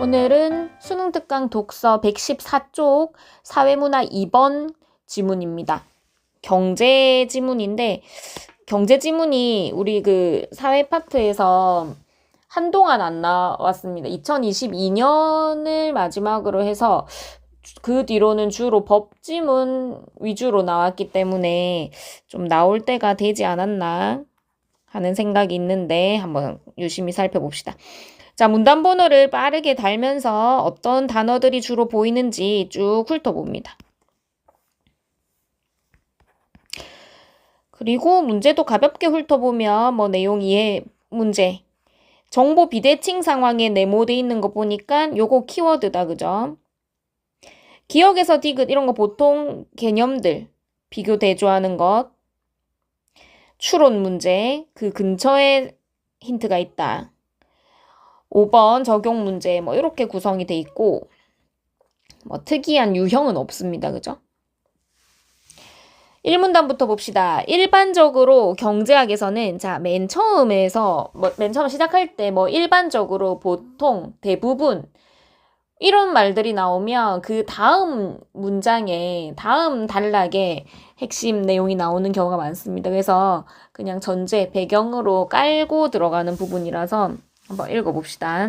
오늘은 수능 특강 독서 114쪽 사회문화 2번 지문입니다. 경제 지문인데 경제 지문이 우리 그 사회 파트에서 한동안 안 나왔습니다. 2022년을 마지막으로 해서 그 뒤로는 주로 법 지문 위주로 나왔기 때문에 좀 나올 때가 되지 않았나 하는 생각이 있는데 한번 유심히 살펴봅시다. 자, 문단 번호를 빠르게 달면서 어떤 단어들이 주로 보이는지 쭉 훑어봅니다. 그리고 문제도 가볍게 훑어보면 내용 이해 문제. 정보 비대칭 상황에 네모돼 있는 거 보니까 요거 키워드다, 그죠? 기억에서 디귿 이런 거 보통 개념들 비교 대조하는 것. 추론 문제, 그 근처에 힌트가 있다. 5번 적용 문제 이렇게 구성이 돼 있고 특이한 유형은 없습니다. 그죠? 1문단부터 봅시다. 일반적으로 경제학에서는 맨 처음에서 맨 처음 시작할 때 일반적으로 보통 대부분 이런 말들이 나오면 그 다음 문장에 다음 단락에 핵심 내용이 나오는 경우가 많습니다. 그래서 그냥 전제 배경으로 깔고 들어가는 부분이라서 한번 읽어봅시다.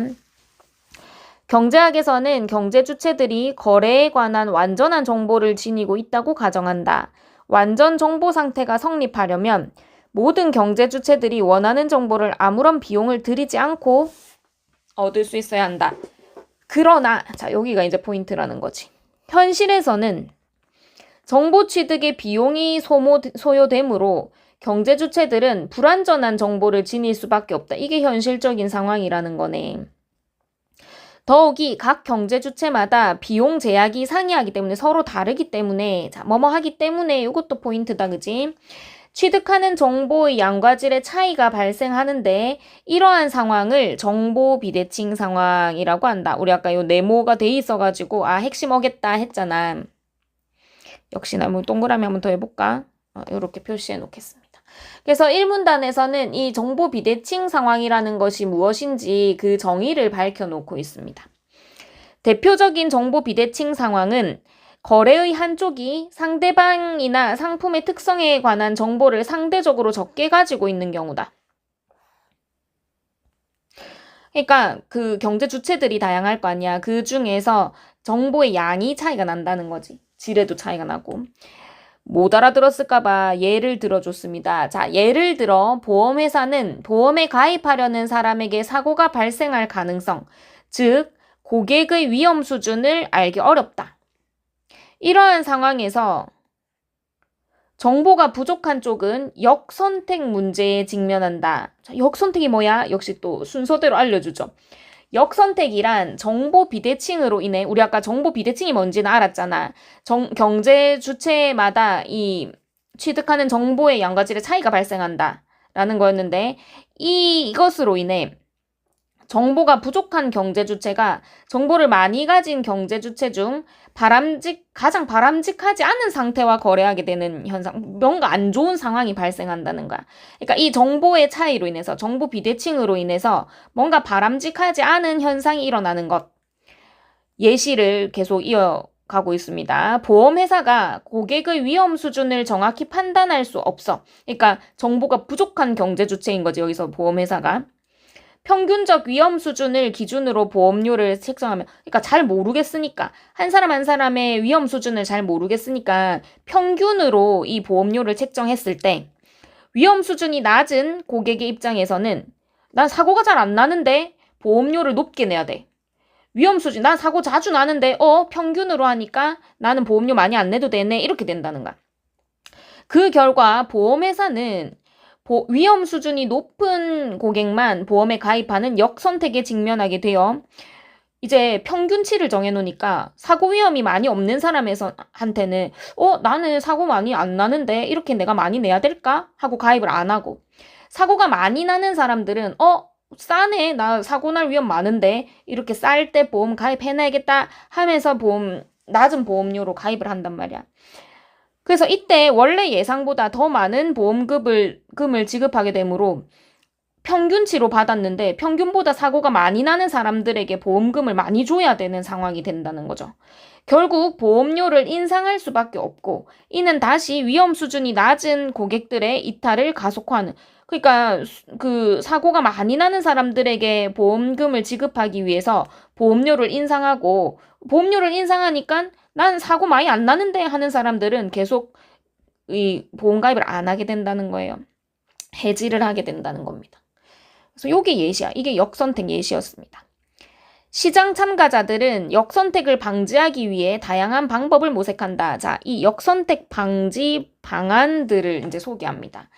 경제학에서는 경제 주체들이 거래에 관한 완전한 정보를 지니고 있다고 가정한다. 완전 정보 상태가 성립하려면 모든 경제 주체들이 원하는 정보를 아무런 비용을 들이지 않고 얻을 수 있어야 한다. 그러나, 자, 여기가 이제 포인트라는 거지. 현실에서는 정보 취득의 비용이 소요되므로 경제 주체들은 불완전한 정보를 지닐 수밖에 없다. 이게 현실적인 상황이라는 거네. 더욱이 각 경제 주체마다 비용 제약이 상이하기 때문에 서로 다르기 때문에 하기 때문에 이것도 포인트다. 그지? 취득하는 정보의 양과 질의 차이가 발생하는데 이러한 상황을 정보 비대칭 상황이라고 한다. 우리 아까 요 네모가 돼 있어가지고 핵심 어겠다 했잖아. 역시나 동그라미 한번 더 해볼까? 이렇게 표시해 놓겠습니다. 그래서 1문단에서는 이 정보 비대칭 상황이라는 것이 무엇인지 그 정의를 밝혀놓고 있습니다. 대표적인 정보 비대칭 상황은 거래의 한쪽이 상대방이나 상품의 특성에 관한 정보를 상대적으로 적게 가지고 있는 경우다. 그러니까 그 경제 주체들이 다양할 거 아니야. 그 중에서 정보의 양이 차이가 난다는 거지. 질에도 차이가 나고. 못 알아들었을까봐 예를 들어줬습니다. 자, 예를 들어 보험회사는 보험에 가입하려는 사람에게 사고가 발생할 가능성, 즉 고객의 위험 수준을 알기 어렵다. 이러한 상황에서 정보가 부족한 쪽은 역선택 문제에 직면한다. 자, 역선택이 뭐야? 역시 또 순서대로 알려주죠. 역선택이란 정보 비대칭으로 인해 우리 아까 정보 비대칭이 뭔지는 알았잖아. 경제 주체마다 이 취득하는 정보의 양과 질의 차이가 발생한다 라는 거였는데 이것으로 인해 정보가 부족한 경제 주체가 정보를 많이 가진 경제 주체 중 가장 바람직하지 않은 상태와 거래하게 되는 현상, 뭔가 안 좋은 상황이 발생한다는 거야. 그러니까 이 정보의 차이로 인해서, 정보 비대칭으로 인해서 뭔가 바람직하지 않은 현상이 일어나는 것. 예시를 계속 이어가고 있습니다. 보험회사가 고객의 위험 수준을 정확히 판단할 수 없어. 그러니까 정보가 부족한 경제 주체인 거지, 여기서 보험회사가. 평균적 위험 수준을 기준으로 보험료를 책정하면, 그러니까 잘 모르겠으니까, 한 사람 한 사람의 위험 수준을 잘 모르겠으니까 평균으로 이 보험료를 책정했을 때 위험 수준이 낮은 고객의 입장에서는 난 사고가 잘 안 나는데 보험료를 높게 내야 돼. 위험 수준, 난 사고 자주 나는데 평균으로 하니까 나는 보험료 많이 안 내도 되네. 이렇게 된다는 거야. 그 결과 보험회사는 위험 수준이 높은 고객만 보험에 가입하는 역선택에 직면하게 돼요. 이제 평균치를 정해놓으니까 사고 위험이 많이 없는 사람한테는 나는 사고 많이 안 나는데 이렇게 내가 많이 내야 될까? 하고 가입을 안 하고, 사고가 많이 나는 사람들은 싸네, 나 사고 날 위험 많은데 이렇게 쌀 때 보험 가입해놔야겠다 하면서 낮은 보험료로 가입을 한단 말이야. 그래서 이때 원래 예상보다 더 많은 보험금을 지급하게 되므로 평균치로 받았는데 평균보다 사고가 많이 나는 사람들에게 보험금을 많이 줘야 되는 상황이 된다는 거죠. 결국 보험료를 인상할 수밖에 없고 이는 다시 위험 수준이 낮은 고객들의 이탈을 가속화하는, 그러니까 그 사고가 많이 나는 사람들에게 보험금을 지급하기 위해서 보험료를 인상하고, 보험료를 인상하니까 난 사고 많이 안 나는데 하는 사람들은 계속 이 보험 가입을 안 하게 된다는 거예요. 해지를 하게 된다는 겁니다. 그래서 이게 예시야. 이게 역선택 예시였습니다. 시장 참가자들은 역선택을 방지하기 위해 다양한 방법을 모색한다. 자, 이 역선택 방지 방안들을 이제 소개합니다.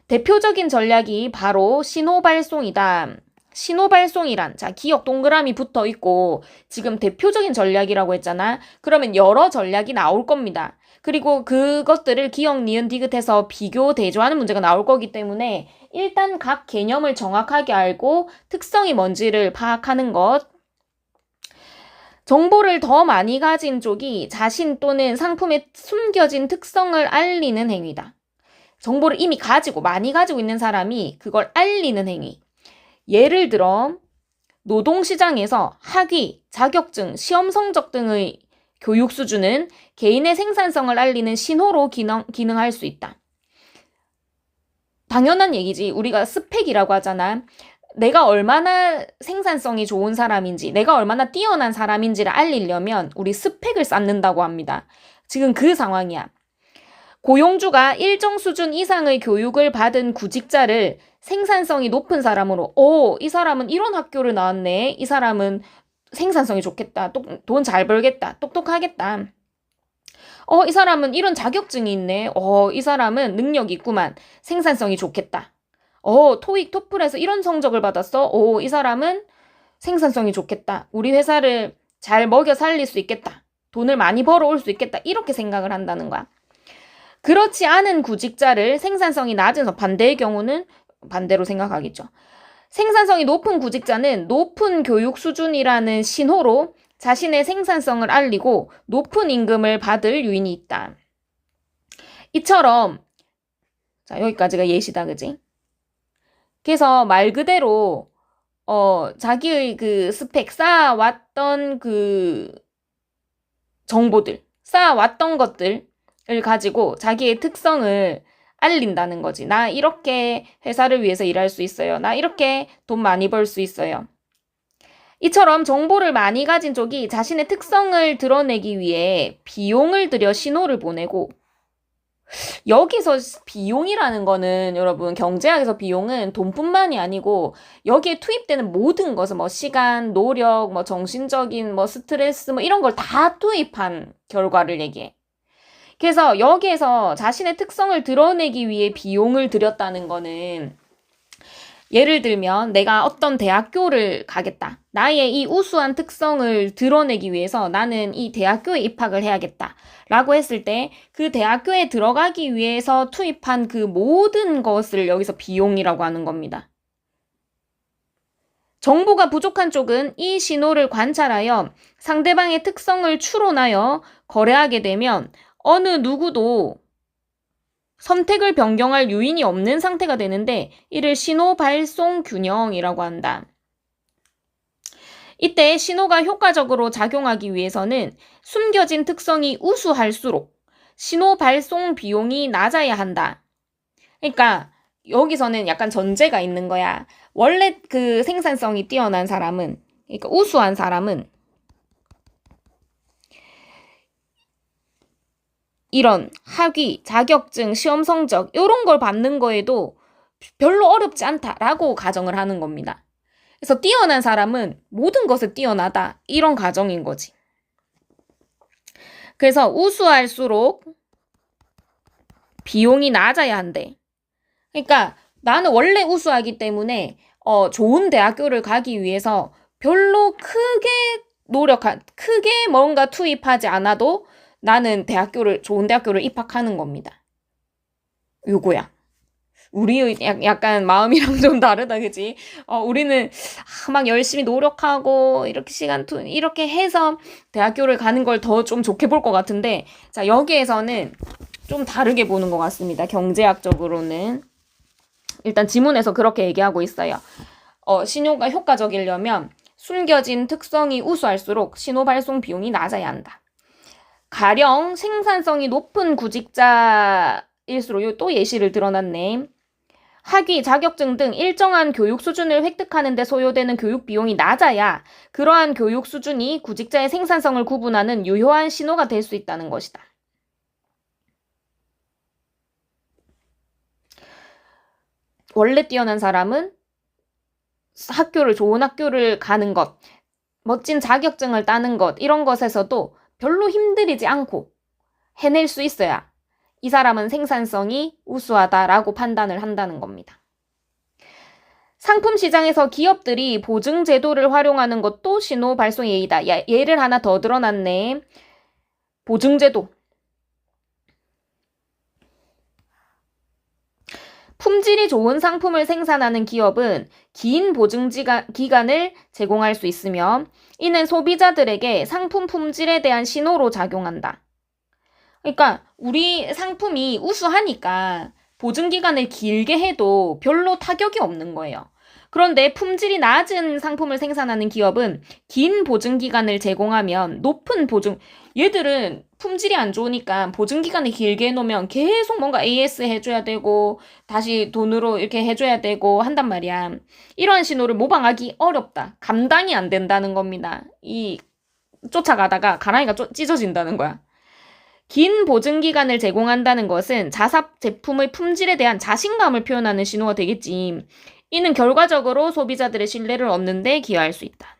대표적인 전략이 바로 신호발송이다. 신호발송이란, 자, 기억 동그라미 붙어 있고 지금 대표적인 전략이라고 했잖아. 그러면 여러 전략이 나올 겁니다. 그리고 그것들을 기억, 니은, 디귿해서 비교, 대조하는 문제가 나올 거기 때문에 일단 각 개념을 정확하게 알고 특성이 뭔지를 파악하는 것. 정보를 더 많이 가진 쪽이 자신 또는 상품의 숨겨진 특성을 알리는 행위다. 정보를 이미 가지고 많이 가지고 있는 사람이 그걸 알리는 행위. 예를 들어 노동시장에서 학위, 자격증, 시험 성적 등의 교육 수준은 개인의 생산성을 알리는 신호로 기능할 수 있다. 당연한 얘기지. 우리가 스펙이라고 하잖아. 내가 얼마나 생산성이 좋은 사람인지, 내가 얼마나 뛰어난 사람인지를 알리려면 우리 스펙을 쌓는다고 합니다. 지금 그 상황이야. 고용주가 일정 수준 이상의 교육을 받은 구직자를 생산성이 높은 사람으로, 이 사람은 이런 학교를 나왔네. 이 사람은 생산성이 좋겠다. 돈 잘 벌겠다. 똑똑하겠다. 이 사람은 이런 자격증이 있네. 이 사람은 능력이 있구만. 생산성이 좋겠다. 토익, 토플에서 이런 성적을 받았어. 이 사람은 생산성이 좋겠다. 우리 회사를 잘 먹여 살릴 수 있겠다. 돈을 많이 벌어올 수 있겠다. 이렇게 생각을 한다는 거야. 그렇지 않은 구직자를 생산성이 낮은, 반대의 경우는 반대로 생각하겠죠. 생산성이 높은 구직자는 높은 교육 수준이라는 신호로 자신의 생산성을 알리고 높은 임금을 받을 요인이 있다. 이처럼, 자, 여기까지가 예시다, 그지? 그래서 말 그대로, 자기의 그 스펙, 쌓아왔던 그 정보들, 쌓아왔던 것들을 가지고 자기의 특성을 알린다는 거지. 나 이렇게 회사를 위해서 일할 수 있어요. 나 이렇게 돈 많이 벌 수 있어요. 이처럼 정보를 많이 가진 쪽이 자신의 특성을 드러내기 위해 비용을 들여 신호를 보내고, 여기서 비용이라는 거는 여러분 경제학에서 비용은 돈뿐만이 아니고 여기에 투입되는 모든 것을 시간, 노력, 정신적인 스트레스 이런 걸 다 투입한 결과를 얘기해. 그래서 여기에서 자신의 특성을 드러내기 위해 비용을 들였다는 거는, 예를 들면 내가 어떤 대학교를 가겠다. 나의 이 우수한 특성을 드러내기 위해서 나는 이 대학교에 입학을 해야겠다. 라고 했을 때 그 대학교에 들어가기 위해서 투입한 그 모든 것을 여기서 비용이라고 하는 겁니다. 정보가 부족한 쪽은 이 신호를 관찰하여 상대방의 특성을 추론하여 거래하게 되면 어느 누구도 선택을 변경할 요인이 없는 상태가 되는데 이를 신호 발송 균형이라고 한다. 이때 신호가 효과적으로 작용하기 위해서는 숨겨진 특성이 우수할수록 신호 발송 비용이 낮아야 한다. 그러니까 여기서는 약간 전제가 있는 거야. 원래 그 생산성이 뛰어난 사람은, 그러니까 우수한 사람은 이런 학위, 자격증, 시험 성적 이런 걸 받는 거에도 별로 어렵지 않다라고 가정을 하는 겁니다. 그래서 뛰어난 사람은 모든 것에 뛰어나다 이런 가정인 거지. 그래서 우수할수록 비용이 낮아야 한대. 그러니까 나는 원래 우수하기 때문에 좋은 대학교를 가기 위해서 별로 크게 뭔가 투입하지 않아도 나는 좋은 대학교를 입학하는 겁니다. 요거야. 우리의 약간 마음이랑 좀 다르다, 그지? 우리는 막 열심히 노력하고 이렇게 해서 대학교를 가는 걸 더 좀 좋게 볼 것 같은데, 자, 여기에서는 좀 다르게 보는 것 같습니다. 경제학적으로는. 일단 지문에서 그렇게 얘기하고 있어요. 신호가 효과적이려면 숨겨진 특성이 우수할수록 신호 발송 비용이 낮아야 한다. 가령 생산성이 높은 구직자일수록 또 예시를 들어놨네. 학위, 자격증 등 일정한 교육 수준을 획득하는 데 소요되는 교육 비용이 낮아야 그러한 교육 수준이 구직자의 생산성을 구분하는 유효한 신호가 될 수 있다는 것이다. 원래 뛰어난 사람은 좋은 학교를 가는 것, 멋진 자격증을 따는 것, 이런 것에서도 별로 힘들이지 않고 해낼 수 있어야 이 사람은 생산성이 우수하다라고 판단을 한다는 겁니다. 상품 시장에서 기업들이 보증 제도를 활용하는 것도 신호 발송 예의다. 예를 하나 더 들어놨네. 보증 제도. 품질이 좋은 상품을 생산하는 기업은 긴 보증 기간을 제공할 수 있으며 이는 소비자들에게 상품 품질에 대한 신호로 작용한다. 그러니까 우리 상품이 우수하니까 보증 기간을 길게 해도 별로 타격이 없는 거예요. 그런데 품질이 낮은 상품을 생산하는 기업은 긴 보증 기간을 제공하면 높은 얘들은 품질이 안 좋으니까 보증 기간을 길게 해놓으면 계속 뭔가 AS 해줘야 되고 다시 돈으로 이렇게 해줘야 되고 한단 말이야. 이런 신호를 모방하기 어렵다. 감당이 안 된다는 겁니다. 쫓아가다가 가랑이가 찢어진다는 거야. 긴 보증 기간을 제공한다는 것은 자사 제품의 품질에 대한 자신감을 표현하는 신호가 되겠지. 이는 결과적으로 소비자들의 신뢰를 얻는 데 기여할 수 있다.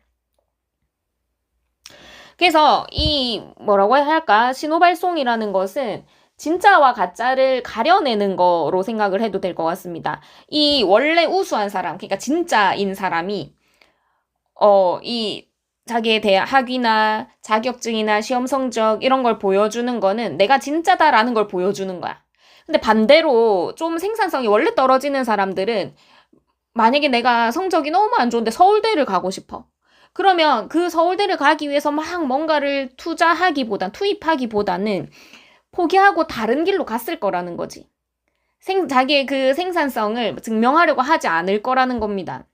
그래서 뭐라고 해야 할까? 신호 발송이라는 것은 진짜와 가짜를 가려내는 거로 생각을 해도 될 것 같습니다. 이 원래 우수한 사람, 그러니까 진짜인 사람이 자기에 대한 학위나 자격증이나 시험 성적 이런 걸 보여주는 거는 내가 진짜다라는 걸 보여주는 거야. 근데 반대로 좀 생산성이 원래 떨어지는 사람들은 만약에 내가 성적이 너무 안 좋은데 서울대를 가고 싶어. 그러면 그 서울대를 가기 위해서 막 뭔가를 투입하기보다는 포기하고 다른 길로 갔을 거라는 거지. 자기의 그 생산성을 증명하려고 하지 않을 거라는 겁니다.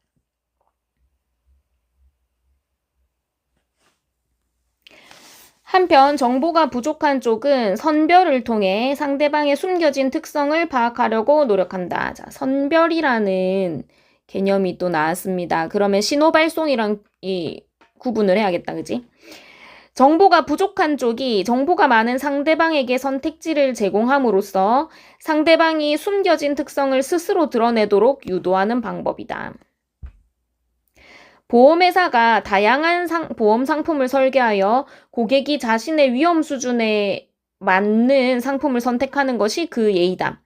한편 정보가 부족한 쪽은 선별을 통해 상대방의 숨겨진 특성을 파악하려고 노력한다. 자, 선별이라는 개념이 또 나왔습니다. 그러면 신호발송이랑 구분을 해야겠다, 그지? 정보가 부족한 쪽이 정보가 많은 상대방에게 선택지를 제공함으로써 상대방이 숨겨진 특성을 스스로 드러내도록 유도하는 방법이다. 보험회사가 다양한 보험 상품을 설계하여 고객이 자신의 위험 수준에 맞는 상품을 선택하는 것이 그 예의다.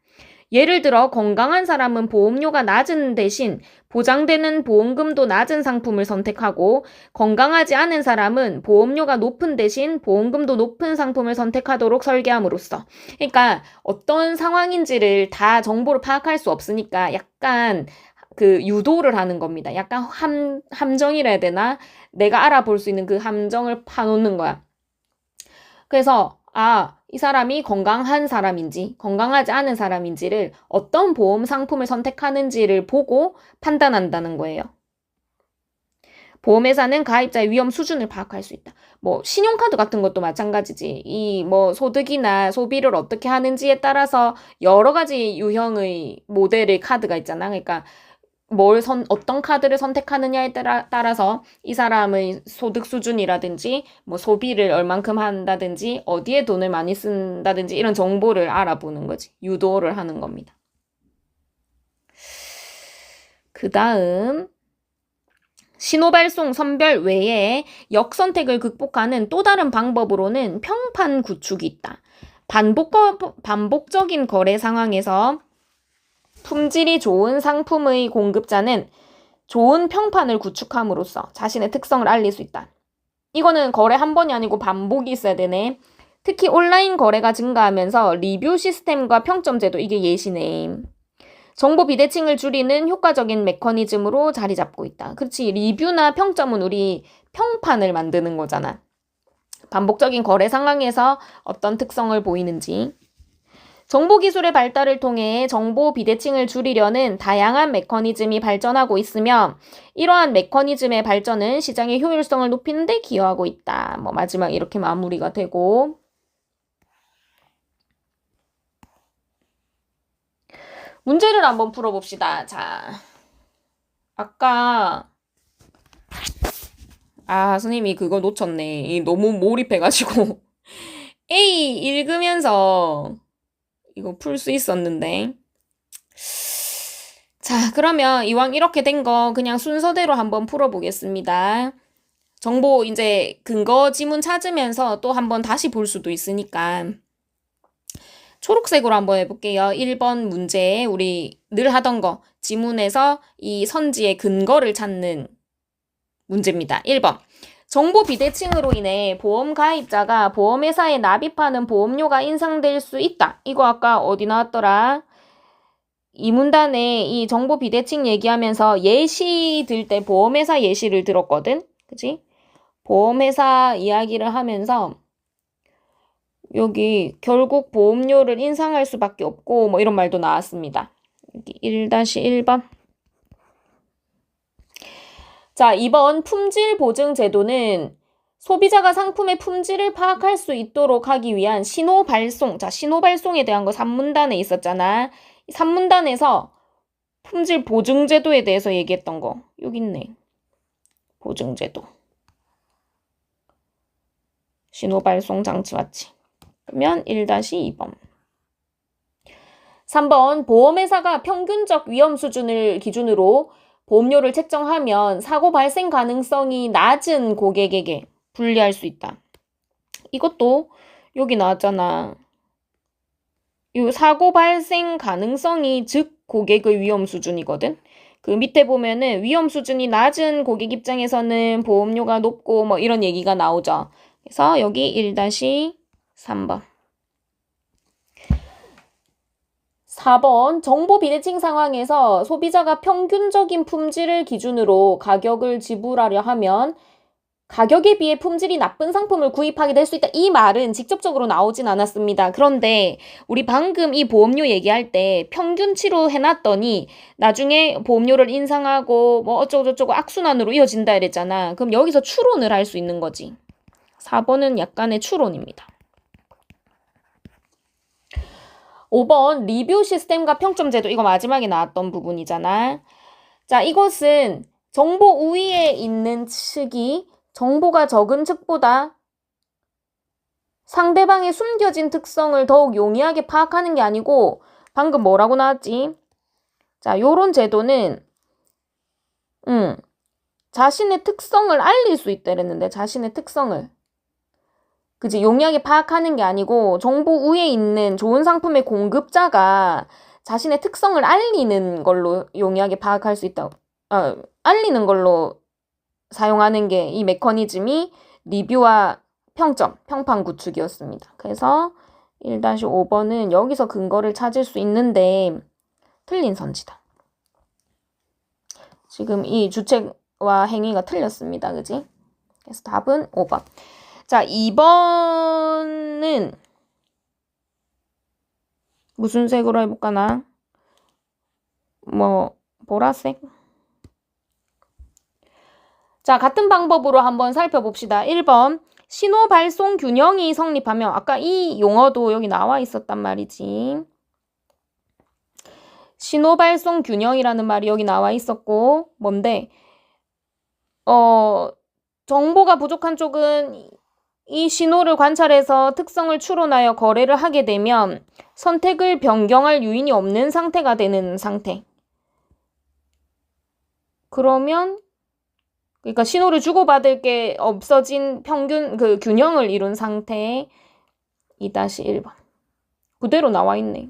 예를 들어 건강한 사람은 보험료가 낮은 대신 보장되는 보험금도 낮은 상품을 선택하고 건강하지 않은 사람은 보험료가 높은 대신 보험금도 높은 상품을 선택하도록 설계함으로써 그러니까 어떤 상황인지를 다 정보를 파악할 수 없으니까 약간 그 유도를 하는 겁니다. 약간 함정이라 해야 되나? 내가 알아볼 수 있는 그 함정을 파놓는 거야. 그래서 이 사람이 건강한 사람인지 건강하지 않은 사람인지를 어떤 보험 상품을 선택하는지를 보고 판단한다는 거예요. 보험회사는 가입자의 위험 수준을 파악할 수 있다. 신용카드 같은 것도 마찬가지지. 소득이나 소비를 어떻게 하는지에 따라서 여러 가지 유형의 모델의 카드가 있잖아. 그러니까 어떤 카드를 선택하느냐에 따라서 이 사람의 소득 수준이라든지 소비를 얼만큼 한다든지 어디에 돈을 많이 쓴다든지 이런 정보를 알아보는 거지. 유도를 하는 겁니다. 그 다음 신호발송 선별 외에 역선택을 극복하는 또 다른 방법으로는 평판 구축이 있다. 반복적인 거래 상황에서 품질이 좋은 상품의 공급자는 좋은 평판을 구축함으로써 자신의 특성을 알릴 수 있다. 이거는 거래 한 번이 아니고 반복이 있어야 되네. 특히 온라인 거래가 증가하면서 리뷰 시스템과 평점 제도 이게 예시네. 정보 비대칭을 줄이는 효과적인 메커니즘으로 자리 잡고 있다. 그렇지. 리뷰나 평점은 우리 평판을 만드는 거잖아. 반복적인 거래 상황에서 어떤 특성을 보이는지. 정보기술의 발달을 통해 정보 비대칭을 줄이려는 다양한 메커니즘이 발전하고 있으며 이러한 메커니즘의 발전은 시장의 효율성을 높이는 데 기여하고 있다. 뭐 마지막 이렇게 마무리가 되고 문제를 한번 풀어봅시다. 자, 아까 선생님이 그거 놓쳤네. 너무 몰입해가지고 A 읽으면서 이거 풀 수 있었는데 자, 그러면 이왕 이렇게 된 거 그냥 순서대로 한번 풀어보겠습니다. 정보 이제 근거 지문 찾으면서 또 한번 다시 볼 수도 있으니까 초록색으로 한번 해볼게요. 1번 문제 우리 늘 하던 거 지문에서 이 선지의 근거를 찾는 문제입니다. 1번 정보 비대칭으로 인해 보험 가입자가 보험회사에 납입하는 보험료가 인상될 수 있다. 이거 아까 어디 나왔더라? 이 문단에 이 정보 비대칭 얘기하면서 예시 들 때 보험회사 예시를 들었거든? 그치? 보험회사 이야기를 하면서 여기 결국 보험료를 인상할 수밖에 없고 뭐 이런 말도 나왔습니다. 여기 1-1번. 자, 2번 품질 보증 제도는 소비자가 상품의 품질을 파악할 수 있도록 하기 위한 신호 발송. 자, 신호 발송에 대한 거 3문단에 있었잖아. 3문단에서 품질 보증 제도에 대해서 얘기했던 거. 여기 있네. 보증 제도. 신호 발송 장치 맞지? 그러면 1-2번. 3번 보험회사가 평균적 위험 수준을 기준으로 보험료를 책정하면 사고 발생 가능성이 낮은 고객에게 불리할 수 있다. 이것도 여기 나왔잖아. 이 사고 발생 가능성이 즉 고객의 위험 수준이거든. 그 밑에 보면은 위험 수준이 낮은 고객 입장에서는 보험료가 높고 뭐 이런 얘기가 나오죠. 그래서 여기 1-3번. 4번 정보 비대칭 상황에서 소비자가 평균적인 품질을 기준으로 가격을 지불하려 하면 가격에 비해 품질이 나쁜 상품을 구입하게 될 수 있다. 이 말은 직접적으로 나오진 않았습니다. 그런데 우리 방금 이 보험료 얘기할 때 평균치로 해놨더니 나중에 보험료를 인상하고 뭐 어쩌고저쩌고 악순환으로 이어진다 이랬잖아. 그럼 여기서 추론을 할 수 있는 거지. 4번은 약간의 추론입니다. 5번 리뷰 시스템과 평점 제도. 이거 마지막에 나왔던 부분이잖아. 자, 이것은 정보 우위에 있는 측이 정보가 적은 측보다 상대방의 숨겨진 특성을 더욱 용이하게 파악하는 게 아니고 방금 뭐라고 나왔지? 자, 요런 제도는 자신의 특성을 알릴 수 있다 이랬는데 자신의 특성을 그치? 용이하게 파악하는 게 아니고 정보 우위에 있는 좋은 상품의 공급자가 자신의 특성을 알리는 걸로 용이하게 파악할 수 있다. 알리는 걸로 사용하는 게 이 메커니즘이 리뷰와 평점, 평판 구축이었습니다. 그래서 1-5번은 여기서 근거를 찾을 수 있는데 틀린 선지다. 지금 이 주체와 행위가 틀렸습니다. 그지? 그래서 답은 5번. 자, 2번은 무슨 색으로 해볼까나? 뭐 보라색? 자, 같은 방법으로 한번 살펴봅시다. 1번 신호 발송 균형이 성립하며 아까 이 용어도 여기 나와 있었단 말이지. 신호 발송 균형이라는 말이 여기 나와 있었고 뭔데? 정보가 부족한 쪽은 이 신호를 관찰해서 특성을 추론하여 거래를 하게 되면 선택을 변경할 요인이 없는 상태가 되는 상태. 그러면 그러니까 신호를 주고받을 게 없어진 평균 그 균형을 이룬 상태 2-1번. 그대로 나와 있네.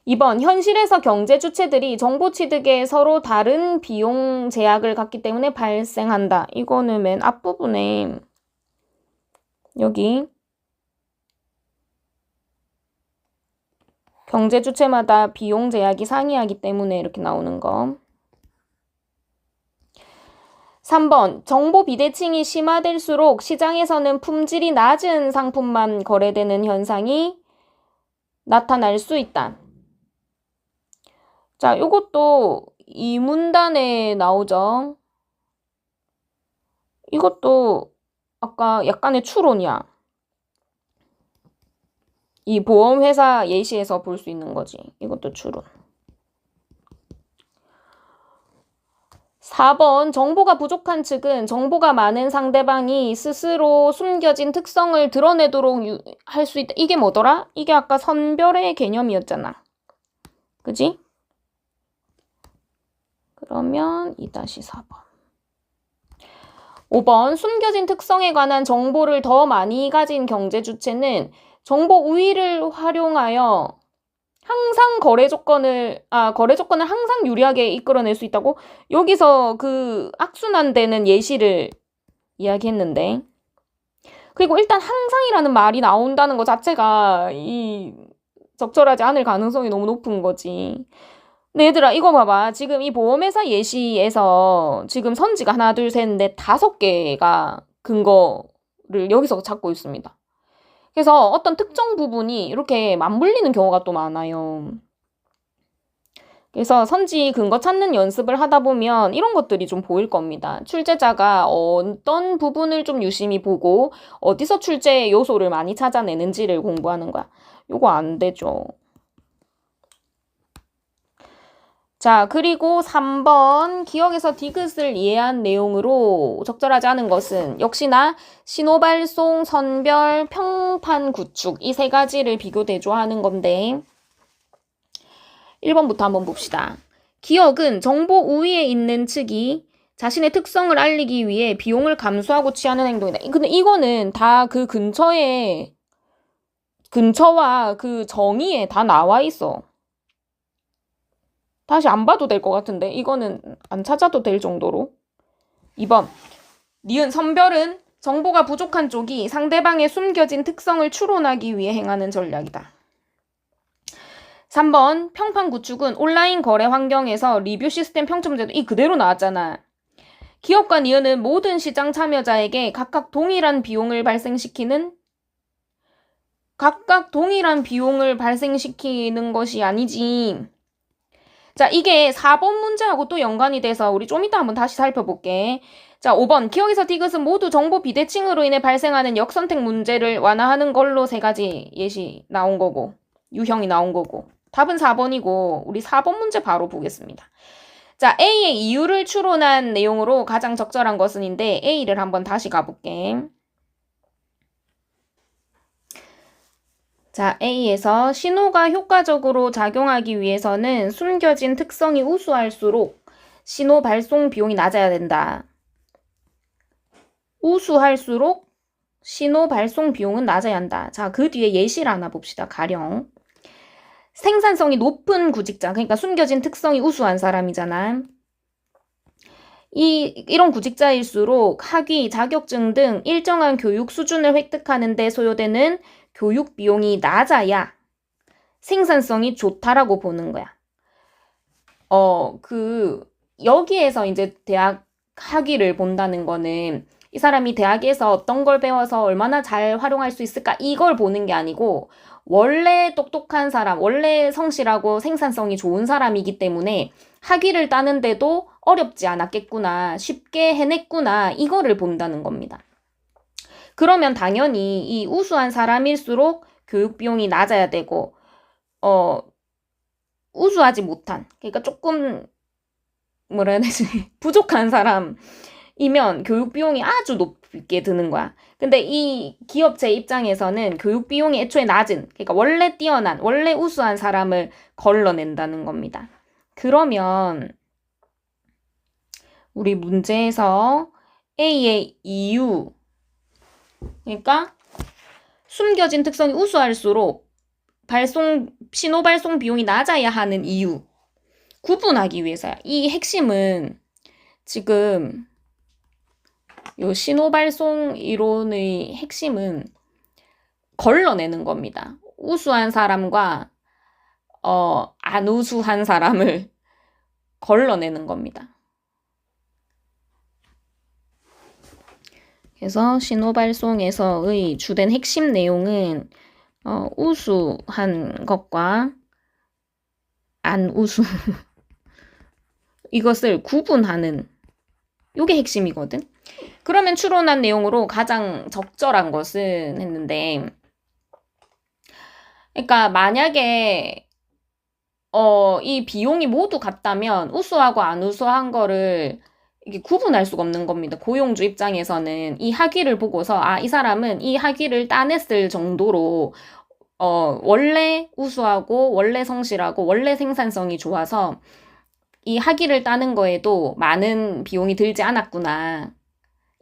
2번 현실에서 경제 주체들이 정보 취득에 서로 다른 비용 제약을 갖기 때문에 발생한다. 이거는 맨 앞부분에 여기 경제 주체마다 비용 제약이 상이하기 때문에 이렇게 나오는 거. 3번, 정보 비대칭이 심화될수록 시장에서는 품질이 낮은 상품만 거래되는 현상이 나타날 수 있다. 자, 이것도 이 문단에 나오죠. 이것도 아까 약간의 추론이야. 이 보험회사 예시에서 볼 수 있는 거지. 이것도 추론. 4번, 정보가 부족한 측은 정보가 많은 상대방이 스스로 숨겨진 특성을 드러내도록 할 수 있다. 이게 뭐더라? 이게 아까 선별의 개념이었잖아. 그지? 그러면 2-4번. 5번, 숨겨진 특성에 관한 정보를 더 많이 가진 경제 주체는 정보 우위를 활용하여 항상 거래 조건을 항상 유리하게 이끌어낼 수 있다고? 여기서 그 악순환되는 예시를 이야기했는데. 그리고 일단 항상이라는 말이 나온다는 것 자체가 적절하지 않을 가능성이 너무 높은 거지. 근데 얘들아, 이거 봐봐. 지금 이 보험회사 예시에서 지금 선지가 하나, 둘, 셋, 넷, 5개가 근거를 여기서 찾고 있습니다. 그래서 어떤 특정 부분이 이렇게 맞물리는 경우가 또 많아요. 그래서 선지 근거 찾는 연습을 하다 보면 이런 것들이 좀 보일 겁니다. 출제자가 어떤 부분을 좀 유심히 보고 어디서 출제 요소를 많이 찾아내는지를 공부하는 거야. 요거 안 되죠. 자, 그리고 3번, 기억에서 디귿을 이해한 내용으로 적절하지 않은 것은 역시나 신호발송, 선별, 평판 구축 이 3가지를 비교 대조하는 건데 1번부터 한번 봅시다. 기억은 정보 우위에 있는 측이 자신의 특성을 알리기 위해 비용을 감수하고 취하는 행동이다. 근데 이거는 다 그 근처와 그 정의에 다 나와 있어. 다시 안 봐도 될 것 같은데 이거는 안 찾아도 될 정도로. 2번, 니은 선별은 정보가 부족한 쪽이 상대방의 숨겨진 특성을 추론하기 위해 행하는 전략이다. 3번, 평판 구축은 온라인 거래 환경에서 리뷰 시스템 평점제도 이 그대로 나왔잖아. 기업과 니은은 모든 시장 참여자에게 각각 동일한 비용을 발생시키는 것이 아니지. 자, 이게 4번 문제하고 또 연관이 돼서 우리 좀 이따 한번 다시 살펴볼게. 자, 5번. 기억에서 디귿은 모두 정보 비대칭으로 인해 발생하는 역선택 문제를 완화하는 걸로 3가지 예시 나온 거고, 유형이 나온 거고. 답은 4번이고, 우리 4번 문제 바로 보겠습니다. 자, A의 이유를 추론한 내용으로 가장 적절한 것은인데, A를 한번 다시 가볼게. 자, A에서 신호가 효과적으로 작용하기 위해서는 숨겨진 특성이 우수할수록 신호 발송 비용이 낮아야 된다. 우수할수록 신호 발송 비용은 낮아야 한다. 자, 그 뒤에 예시를 하나 봅시다. 가령 생산성이 높은 구직자, 그러니까 숨겨진 특성이 우수한 사람이잖아. 이런 구직자일수록 학위, 자격증 등 일정한 교육 수준을 획득하는 데 소요되는 교육 비용이 낮아야 생산성이 좋다라고 보는 거야. 여기에서 이제 대학 학위를 본다는 거는 이 사람이 대학에서 어떤 걸 배워서 얼마나 잘 활용할 수 있을까 이걸 보는 게 아니고 원래 똑똑한 사람, 원래 성실하고 생산성이 좋은 사람이기 때문에 학위를 따는데도 어렵지 않았겠구나, 쉽게 해냈구나 이거를 본다는 겁니다. 그러면 당연히 이 우수한 사람일수록 교육 비용이 낮아야 되고 우수하지 못한, 그러니까 조금 뭐라 해야 되지? 부족한 사람이면 교육 비용이 아주 높게 드는 거야. 근데 이 기업체 입장에서는 교육 비용이 애초에 낮은, 그러니까 원래 뛰어난, 원래 우수한 사람을 걸러낸다는 겁니다. 그러면 우리 문제에서 A의 이유, 그러니까 숨겨진 특성이 우수할수록 신호 발송 비용이 낮아야 하는 이유 구분하기 위해서야. 이 핵심은 지금 요 신호 발송 이론의 핵심은 걸러내는 겁니다. 우수한 사람과 안 우수한 사람을 걸러내는 겁니다. 그래서 신호발송에서의 주된 핵심 내용은 우수한 것과 안 우수 이것을 구분하는 요게 핵심이거든. 그러면 추론한 내용으로 가장 적절한 것은 했는데, 그러니까 만약에 이 비용이 모두 같다면 우수하고 안 우수한 거를 이게 구분할 수가 없는 겁니다. 고용주 입장에서는 이 학위를 보고서 이 사람은 이 학위를 따냈을 정도로 원래 우수하고 원래 성실하고 원래 생산성이 좋아서 이 학위를 따는 거에도 많은 비용이 들지 않았구나.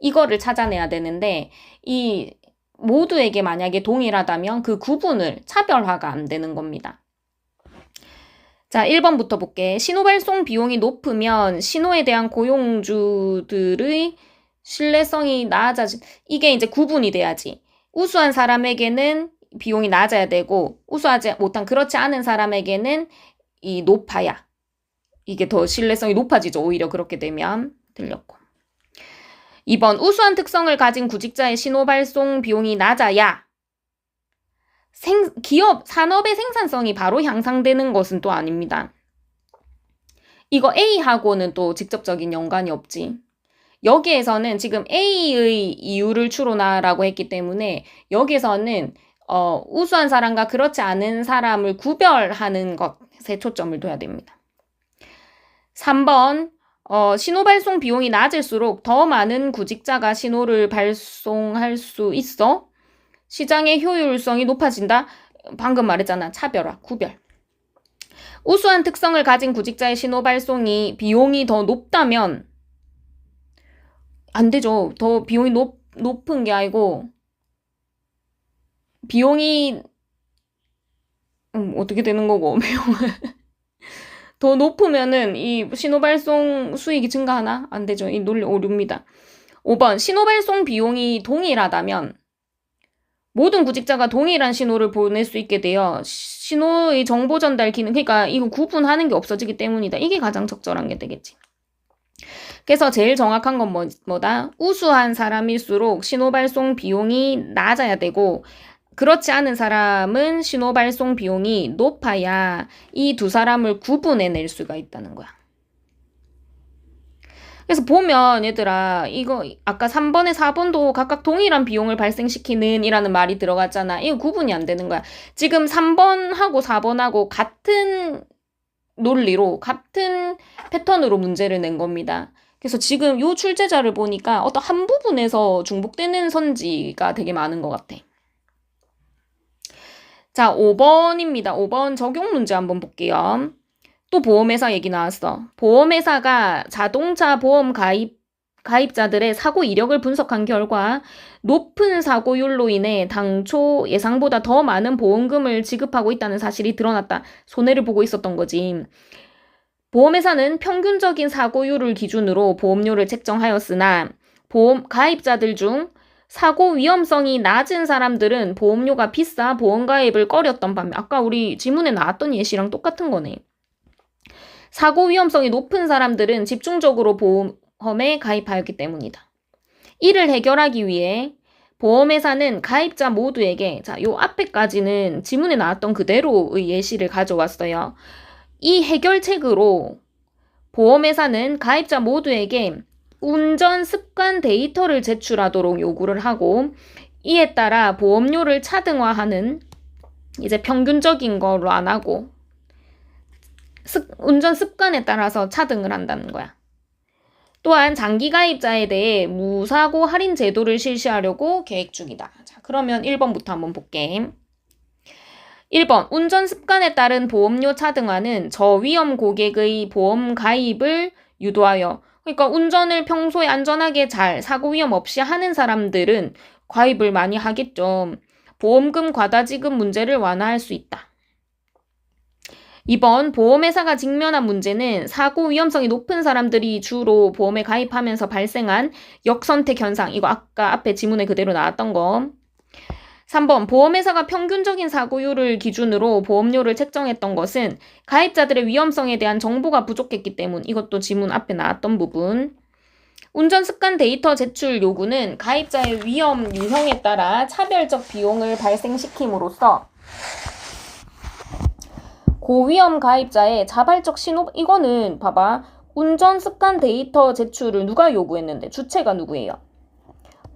이거를 찾아내야 되는데 이 모두에게 만약에 동일하다면 그 구분을 차별화가 안 되는 겁니다. 자, 1번부터 볼게. 신호 발송 비용이 높으면 신호에 대한 고용주들의 신뢰성이 낮아지, 이게 이제 구분이 돼야지. 우수한 사람에게는 비용이 낮아야 되고, 우수하지 못한 그렇지 않은 사람에게는 이 높아야. 이게 더 신뢰성이 높아지죠. 오히려 그렇게 되면. 들렸고. 2번, 우수한 특성을 가진 구직자의 신호 발송 비용이 낮아야 기업, 산업의 생산성이 바로 향상되는 것은 또 아닙니다. 이거 A하고는 또 직접적인 연관이 없지. 여기에서는 지금 A의 이유를 추론하라고 했기 때문에 여기에서는 우수한 사람과 그렇지 않은 사람을 구별하는 것에 초점을 둬야 됩니다. 3번, 신호 발송 비용이 낮을수록 더 많은 구직자가 신호를 발송할 수 있어 시장의 효율성이 높아진다. 방금 말했잖아. 차별화, 구별. 우수한 특성을 가진 구직자의 신호 발송이 비용이 더 높다면 안 되죠. 더 비용이 높은 게 아니고 비용이 어떻게 되는 거고 더 높으면은 이 신호 발송 수익이 증가하나? 안 되죠. 이 논리 오류입니다. 5번 신호 발송 비용이 동일하다면 모든 구직자가 동일한 신호를 보낼 수 있게 되어 신호의 정보 전달 기능, 그러니까 이거 구분하는 게 없어지기 때문이다. 이게 가장 적절한 게 되겠지. 그래서 제일 정확한 건 뭐다? 우수한 사람일수록 신호 발송 비용이 낮아야 되고 그렇지 않은 사람은 신호 발송 비용이 높아야 이 두 사람을 구분해낼 수가 있다는 거야. 그래서 보면 얘들아 이거 아까 3번에 4번도 각각 동일한 비용을 발생시키는 이라는 말이 들어갔잖아. 이거 구분이 안 되는 거야. 지금 3번하고 4번하고 같은 논리로 같은 패턴으로 문제를 낸 겁니다. 그래서 지금 요 출제자를 보니까 어떤 한 부분에서 중복되는 선지가 되게 많은 것 같아. 자, 5번입니다. 5번 적용 문제 한번 볼게요. 또 보험회사 얘기 나왔어. 보험회사가 자동차 보험 가입자들의 사고 이력을 분석한 결과 높은 사고율로 인해 당초 예상보다 더 많은 보험금을 지급하고 있다는 사실이 드러났다. 손해를 보고 있었던 거지. 보험회사는 평균적인 사고율을 기준으로 보험료를 책정하였으나 보험 가입자들 중 사고 위험성이 낮은 사람들은 보험료가 비싸 보험 가입을 꺼렸던 반면 아까 우리 지문에 나왔던 예시랑 똑같은 거네. 사고 위험성이 높은 사람들은 집중적으로 보험에 가입하였기 때문이다. 이를 해결하기 위해 보험회사는 가입자 모두에게 자, 요 앞에까지는 지문에 나왔던 그대로의 예시를 가져왔어요. 이 해결책으로 보험회사는 가입자 모두에게 운전 습관 데이터를 제출하도록 요구를 하고 이에 따라 보험료를 차등화하는 이제 평균적인 거로 안 하고 운전 습관에 따라서 차등을 한다는 거야. 또한 장기 가입자에 대해 무사고 할인 제도를 실시하려고 계획 중이다. 자, 그러면 1번부터 한번 볼게. 1번, 운전 습관에 따른 보험료 차등화는 저위험 고객의 보험 가입을 유도하여 그러니까 운전을 평소에 안전하게 잘 사고 위험 없이 하는 사람들은 가입을 많이 하겠죠. 보험금 과다 지급 문제를 완화할 수 있다. 2번, 보험회사가 직면한 문제는 사고 위험성이 높은 사람들이 주로 보험에 가입하면서 발생한 역선택 현상. 이거 아까 앞에 지문에 그대로 나왔던 거. 3번, 보험회사가 평균적인 사고율을 기준으로 보험료를 책정했던 것은 가입자들의 위험성에 대한 정보가 부족했기 때문. 이것도 지문 앞에 나왔던 부분. 운전 습관 데이터 제출 요구는 가입자의 위험 유형에 따라 차별적 비용을 발생시킴으로써 고위험 가입자의 자발적 신호, 이거는 봐봐. 운전 습관 데이터 제출을 누가 요구했는데? 주체가 누구예요?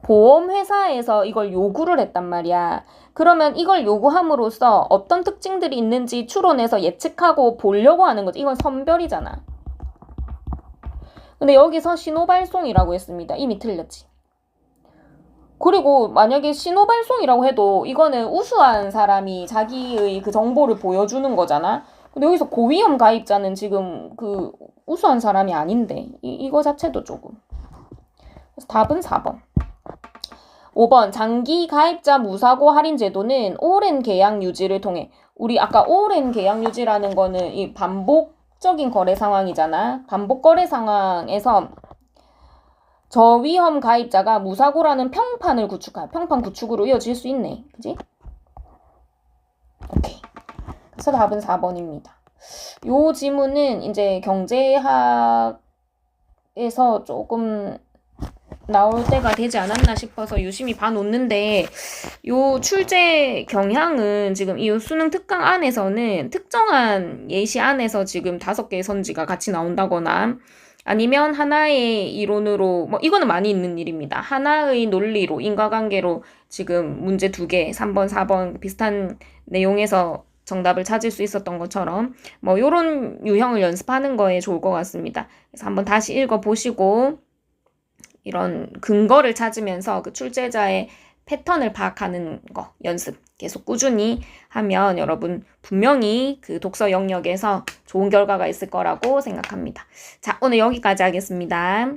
보험회사에서 이걸 요구를 했단 말이야. 그러면 이걸 요구함으로써 어떤 특징들이 있는지 추론해서 예측하고 보려고 하는 거지. 이건 선별이잖아. 근데 여기서 신호발송이라고 했습니다. 이미 틀렸지. 그리고 만약에 신호발송이라고 해도 이거는 우수한 사람이 자기의 그 정보를 보여주는 거잖아. 근데 여기서 고위험 가입자는 지금 그 우수한 사람이 아닌데 이거 자체도 조금. 그래서 답은 4번. 5번 장기 가입자 무사고 할인 제도는 오랜 계약 유지를 통해, 우리 아까 오랜 계약 유지라는 거는 이 반복적인 거래 상황이잖아. 반복 거래 상황에서 저위험 가입자가 무사고라는 평판 구축으로 이어질 수 있네. 그지? 오케이. 그래서 답은 4번입니다. 요 지문은 이제 경제학에서 조금 나올 때가 되지 않았나 싶어서 유심히 봐놓는데, 요 출제 경향은 지금 이 수능 특강 안에서는 특정한 예시 안에서 지금 5개의 선지가 같이 나온다거나 아니면 하나의 이론으로, 뭐 이거는 많이 있는 일입니다. 하나의 논리로, 인과관계로 지금 문제 2개, 3번, 4번 비슷한 내용에서 정답을 찾을 수 있었던 것처럼 뭐 요런 유형을 연습하는 거에 좋을 것 같습니다. 그래서 한번 다시 읽어보시고 이런 근거를 찾으면서 그 출제자의 패턴을 파악하는 거 연습 계속 꾸준히 하면 여러분 분명히 그 독서 영역에서 좋은 결과가 있을 거라고 생각합니다. 자, 오늘 여기까지 하겠습니다.